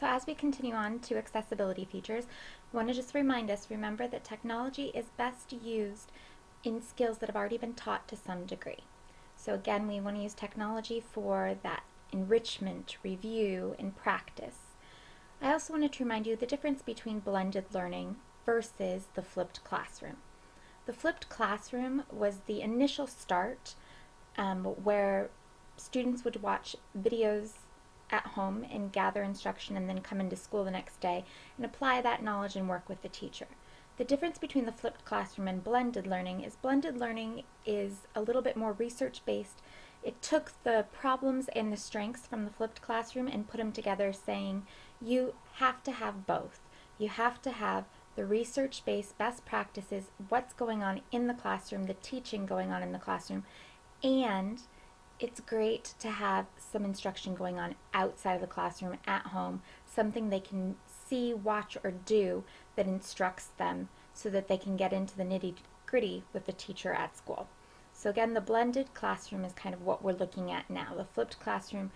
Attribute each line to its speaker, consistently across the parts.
Speaker 1: So as we continue on to accessibility features, I want to just remind us, remember that technology is best used in skills that have already been taught to some degree. So again, we want to use technology for that enrichment, review, and practice. I also wanted to remind you the difference between blended learning versus the flipped classroom. The flipped classroom was the initial start where students would watch videos at home and gather instruction and then come into school the next day and apply that knowledge and work with the teacher. The difference between the flipped classroom and blended learning is a little bit more research-based. It took the problems and the strengths from the flipped classroom and put them together, saying you have to have both. You have to have the research-based best practices, what's going on in the classroom, the teaching going on in the classroom, and it's great to have some instruction going on outside of the classroom at home, something they can see, watch, or do that instructs them so that they can get into the nitty-gritty with the teacher at school. So again, the blended classroom is kind of what we're looking at now. The flipped classroom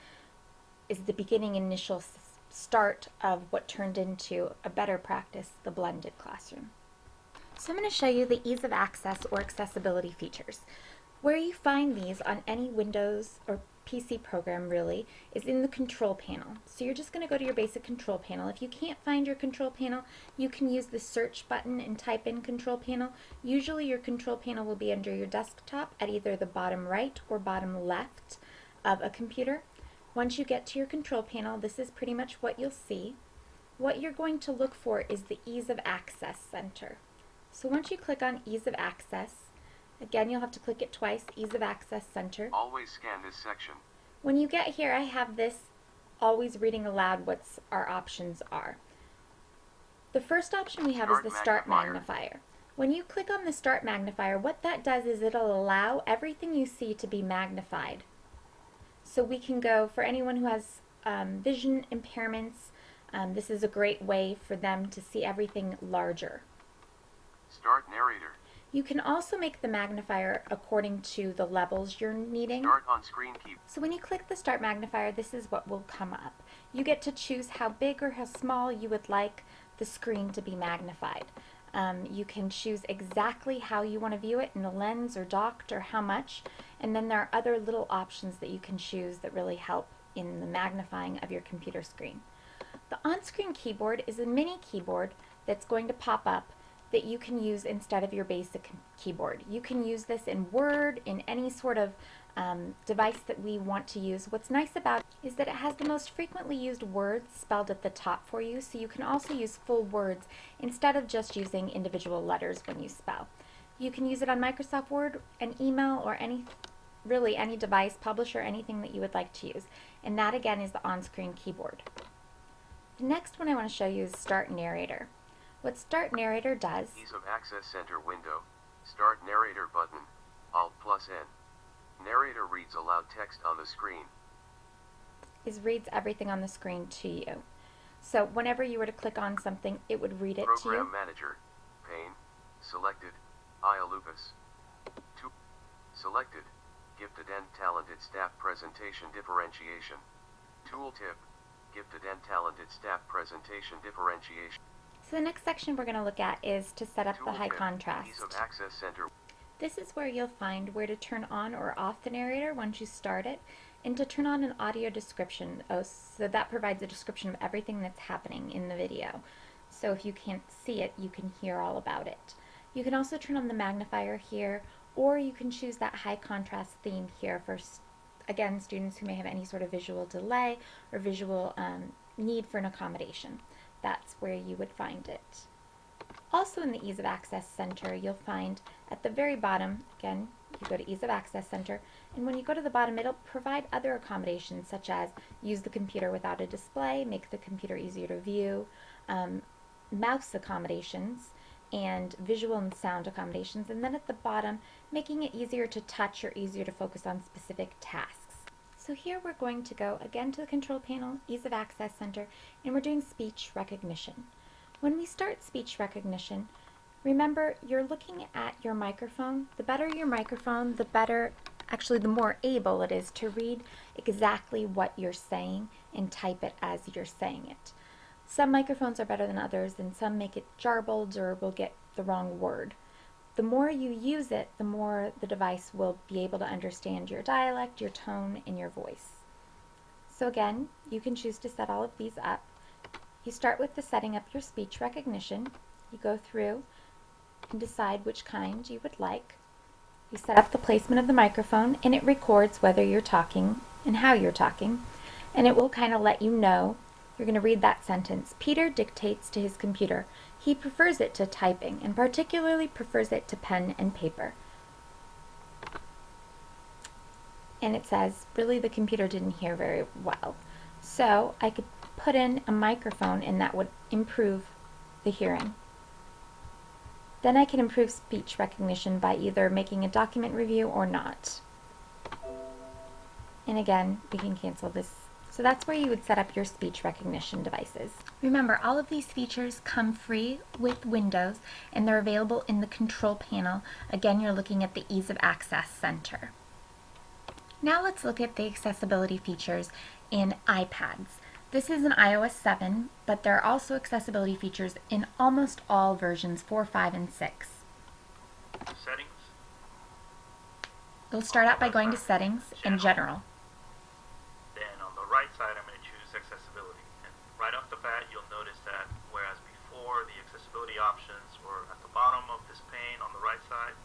Speaker 1: is the beginning initial start of what turned into a better practice, the blended classroom. So I'm going to show you the ease of access or accessibility features. Where you find these on any Windows or PC program really is in the control panel. So you're just going to go to your basic control panel. If you can't find your control panel, you can use the search button and type in control panel. Usually your control panel will be under your desktop at either the bottom right or bottom left of a computer. Once you get to your control panel, this is pretty much what you'll see. What you're going to look for is the Ease of Access Center. So once you click on Ease of Access, again, you'll have to click it twice, Ease of Access Center.
Speaker 2: Always scan this section.
Speaker 1: When you get here, I have this always reading aloud what our options are. The first option we have is the Start Magnifier. When you click on the Start Magnifier, what that does is it'll allow everything you see to be magnified. So we can go, for anyone who has vision impairments, this is a great way for them to see everything larger.
Speaker 2: Start Narrator.
Speaker 1: You can also make the magnifier according to the levels you're needing.
Speaker 2: Start on screen key.
Speaker 1: So when you click the Start Magnifier, this is what will come up. You get to choose how big or how small you would like the screen to be magnified. You can choose exactly how you want to view it, in the lens or docked, or how much. And then there are other little options that you can choose that really help in the magnifying of your computer screen. The on-screen keyboard is a mini keyboard that's going to pop up that you can use instead of your basic keyboard. You can use this in Word, in any sort of device that we want to use. What's nice about it is that it has the most frequently used words spelled at the top for you, so you can also use full words instead of just using individual letters when you spell. You can use it on Microsoft Word, an email, or really any device, publisher, anything that you would like to use. And that again is the on-screen keyboard. The next one I want to show you is Start Narrator. What Start Narrator does,
Speaker 2: Ease of Access Center window. Start Narrator button. Alt+N. Narrator reads aloud text on the screen.
Speaker 1: reads everything on the screen to you. So whenever you were to click on something, it would read it to you.
Speaker 2: Program Manager. Pane. Selected. Ia Lupus. Selected. Gifted and Talented Staff Presentation Differentiation. Tooltip. Gifted and Talented Staff Presentation Differentiation.
Speaker 1: So the next section we're going to look at is to set up the high contrast.
Speaker 2: Ease of Access Center.
Speaker 1: This is where you'll find where to turn on or off the narrator once you start it, and to turn on an audio description. So that provides a description of everything that's happening in the video. So if you can't see it, you can hear all about it. You can also turn on the magnifier here, or you can choose that high contrast theme here for, again, students who may have any sort of visual delay or visual need for an accommodation. That's where you would find it. Also in the Ease of Access Center, you'll find at the very bottom, again, you go to Ease of Access Center, and when you go to the bottom, it'll provide other accommodations such as use the computer without a display, make the computer easier to view, mouse accommodations, and visual and sound accommodations, and then at the bottom, making it easier to touch or easier to focus on specific tasks. So here we're going to go again to the control panel, Ease of Access Center, and we're doing speech recognition. When we start speech recognition, remember you're looking at your microphone. The better your microphone, the better, actually the more able it is to read exactly what you're saying and type it as you're saying it. Some microphones are better than others, and some make it jarbled or will get the wrong word. The more you use it, the more the device will be able to understand your dialect, your tone, and your voice. So again, you can choose to set all of these up. You start with the setting up your speech recognition. You go through and decide which kind you would like. You set up the placement of the microphone, and it records whether you're talking and how you're talking, and it will kind of let you know. You're going to read that sentence. Peter dictates to his computer. He prefers it to typing, and particularly prefers it to pen and paper. And it says, really, the computer didn't hear very well. So I could put in a microphone, and that would improve the hearing. Then I can improve speech recognition by either making a document review or not. And again, we can cancel this. So that's where you would set up your speech recognition devices. Remember, all of these features come free with Windows, and they're available in the control panel. Again, you're looking at the Ease of Access Center. Now let's look at the accessibility features in iPads. This is an iOS 7, but there are also accessibility features in almost all versions 4, 5, and 6.
Speaker 3: Settings.
Speaker 1: You'll start out by going to Settings and General.
Speaker 3: Then on the right side, I'm going to choose Accessibility. And right off the bat, you'll notice that whereas before the accessibility options were at the bottom of this pane on the right side,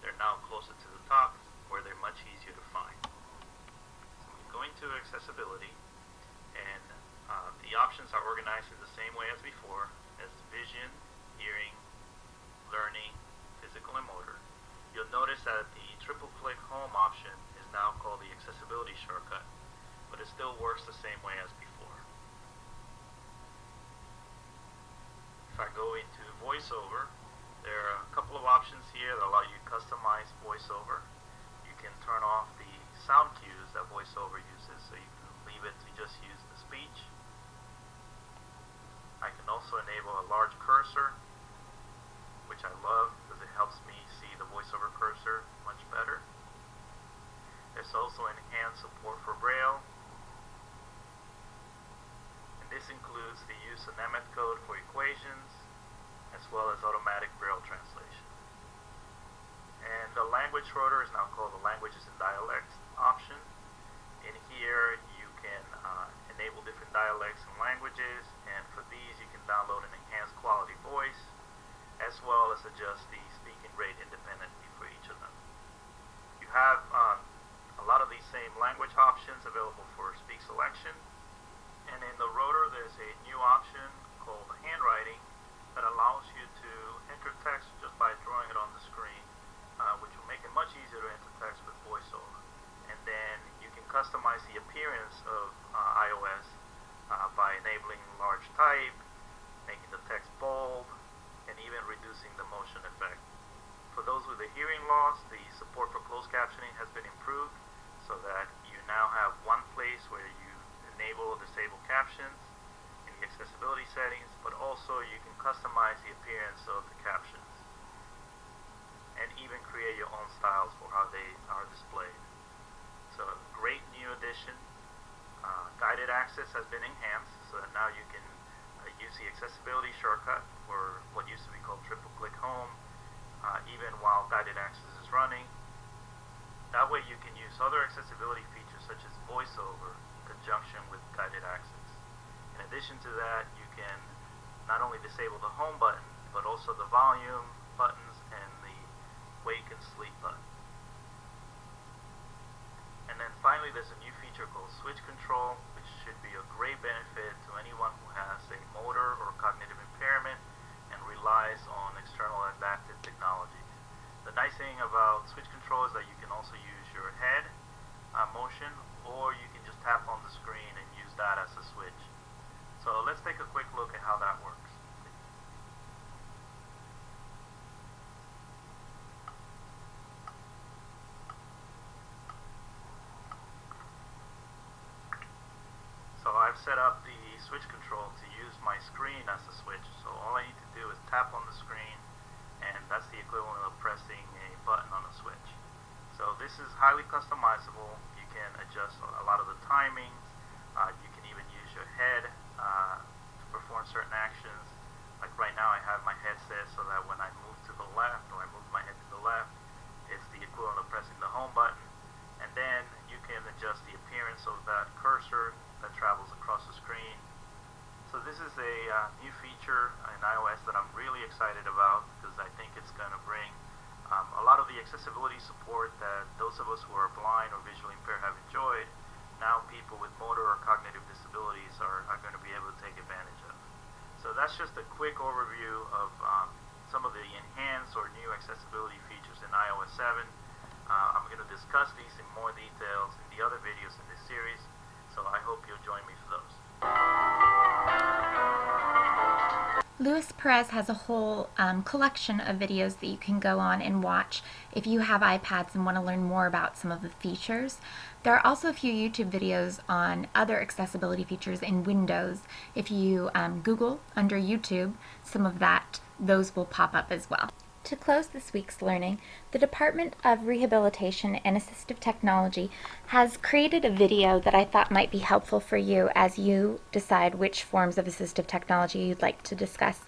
Speaker 3: they're now closer to the top where they're much easier to find. So we go into Accessibility, and the options are organized in the same way as before, as vision, hearing, learning, physical, and motor. You'll notice that the triple-click home option is now called the accessibility shortcut, but it still works the same way as before. If I go into VoiceOver, there are a couple of options here that allow you to customize VoiceOver. You can turn off the sound cues that VoiceOver uses, so you can leave it to just use the speech. I can also enable a large cursor, which I love because it helps me see the VoiceOver cursor much better. There's also enhanced support for Braille, and this includes the use of Nemeth code for equations, as well as automatic Braille translation. And the language rotor is now called the Languages and Dialects option. In here, you can enable different dialects and languages, and for these, you can download an enhanced quality voice, as well as adjust the speaking rate independently for each of them. You have a lot of these same language options available for speak selection, and in the rotor, there's a new option called handwriting that allows you to enter text just by drawing it on the screen, which will make it much easier to enter text with VoiceOver. And then you can customize the appearance of iOS by enabling large type, making the text bold, and even reducing the motion effect. For those with a hearing loss, the support for closed captioning has been improved so that you now have one place where you enable or disable captions in the accessibility settings, but also you can customize the appearance of the captions and even create your own styles for how they are displayed. So great new addition. Guided access has been enhanced so that now you can use the accessibility shortcut, or what used to be called triple click home, even while guided access is running. That way you can use other accessibility features such as VoiceOver in conjunction with guided access. In addition to that, you can not only disable the home button, but also the volume buttons and the wake and sleep button. And then finally, there's a new feature called switch control, which should be a great benefit to anyone who has a motor or cognitive impairment and relies on external adaptive technologies. The nice thing about switch control is that you can also use your head motion, or you can just tap on the screen and use that as a switch. So let's take a quick look at how that works. So I've set up the switch control to use my screen as a switch. So all I need to do is tap on the screen, and that's the equivalent of pressing a button on a switch. So this is highly customizable. You can adjust a lot of the timings. You can even use your head to perform certain actions. Like right now I have my headset so that when I move to the left or I move my head to the left, it's the equivalent of pressing the home button. And then you can adjust the appearance of that cursor that travels across the screen. So this is a new feature in iOS that I'm really excited about because I think it's going to bring a lot of the accessibility support that those of us who are blind or visually impaired have enjoyed. Now people with motor or cognitive disabilities are going to be able to take advantage of. So that's just a quick overview of some of the enhanced or new accessibility features in iOS 7. I'm going to discuss these in more details in the other videos in this series, so I hope you'll join me for those.
Speaker 1: Luis Perez has a whole collection of videos that you can go on and watch if you have iPads and want to learn more about some of the features. There are also a few YouTube videos on other accessibility features in Windows. If you Google under YouTube, some of those will pop up as well. To close this week's learning, the Department of Rehabilitation and Assistive Technology has created a video that I thought might be helpful for you as you decide which forms of assistive technology you'd like to discuss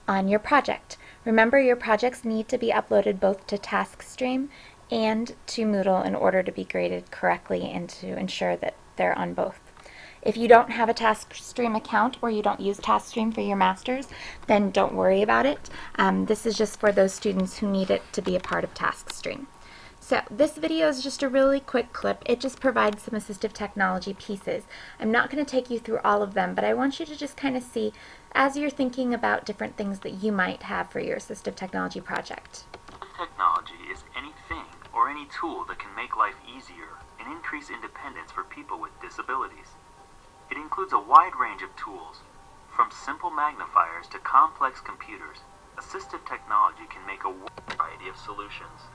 Speaker 1: on your project. Remember, your projects need to be uploaded both to TaskStream and to Moodle in order to be graded correctly and to ensure that they're on both. If you don't have a TaskStream account or you don't use TaskStream for your masters, then don't worry about it. This is just for those students who need it to be a part of TaskStream. So this video is just a really quick clip. It just provides some assistive technology pieces. I'm not going to take you through all of them, but I want you to just kind of see as you're thinking about different things that you might have for your assistive technology project.
Speaker 4: Technology is anything or any tool that can make life easier and increase independence for people with disabilities. It includes a wide range of tools, from simple magnifiers to complex computers. Assistive technology can make a variety of solutions.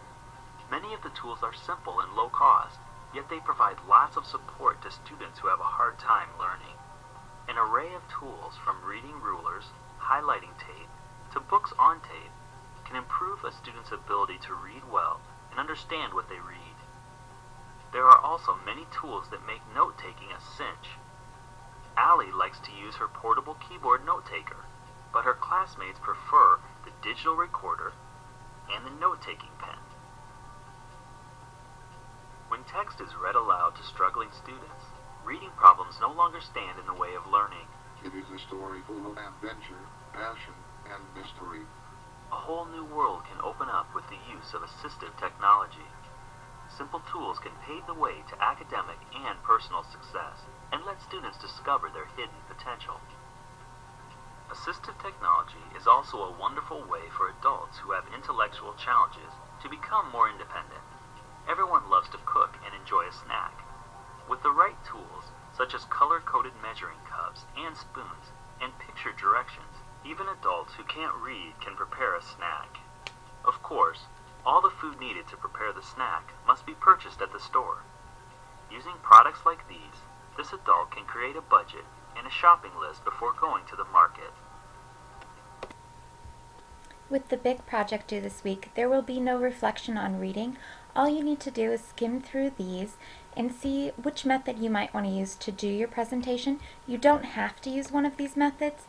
Speaker 4: Many of the tools are simple and low cost, yet they provide lots of support to students who have a hard time learning. An array of tools from reading rulers, highlighting tape, to books on tape can improve a student's ability to read well and understand what they read. There are also many tools that make note-taking a cinch. Allie likes to use her portable keyboard note-taker, but her classmates prefer the digital recorder and the note-taking pen. When text is read aloud to struggling students, reading problems no longer stand in the way of learning.
Speaker 5: It is a story full of adventure, passion, and mystery.
Speaker 4: A whole new world can open up with the use of assistive technology. Simple tools can pave the way to academic and personal success and let students discover their hidden potential. Assistive technology is also a wonderful way for adults who have intellectual challenges to become more independent. Everyone loves to cook and enjoy a snack. With the right tools, such as color-coded measuring cups and spoons, and picture directions, even adults who can't read can prepare a snack. Of course, all the food needed to prepare the snack must be purchased at the store. Using products like these, this adult can create a budget and a shopping list before going to the market.
Speaker 1: With the big project due this week, there will be no reflection on reading. All you need to do is skim through these and see which method you might want to use to do your presentation. You don't have to use one of these methods.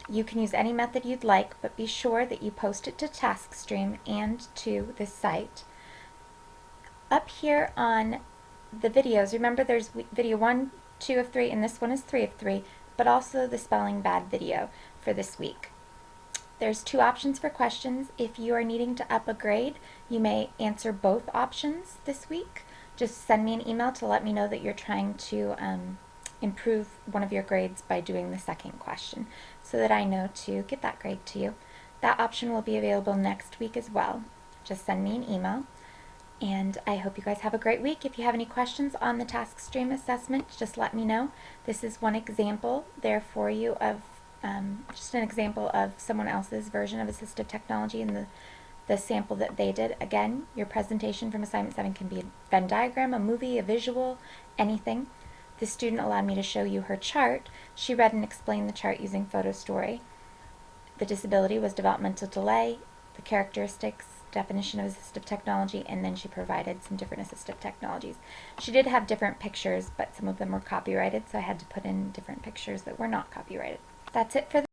Speaker 1: You can use any method you'd like, but be sure that you post it to TaskStream and to this site. Up here on the videos, remember there's video 1, 2 of 3, and this one is 3 of 3, but also the spelling bad video for this week. There's 2 options for questions. If you are needing to up a grade, you may answer both options this week. Just send me an email to let me know that you're trying to improve one of your grades by doing the second question so that I know to get that grade to you. That option will be available next week as well. Just send me an email. And I hope you guys have a great week. If you have any questions on the TaskStream assessment, just let me know. This is one example there for you of just an example of someone else's version of assistive technology and the sample that they did. Again, your presentation from Assignment 7 can be a Venn diagram, a movie, a visual, anything. The student allowed me to show you her chart. She read and explained the chart using Photo Story. The disability was developmental delay, the characteristics, definition of assistive technology, and then she provided some different assistive technologies. She did have different pictures, but some of them were copyrighted, so I had to put in different pictures that were not copyrighted. That's it for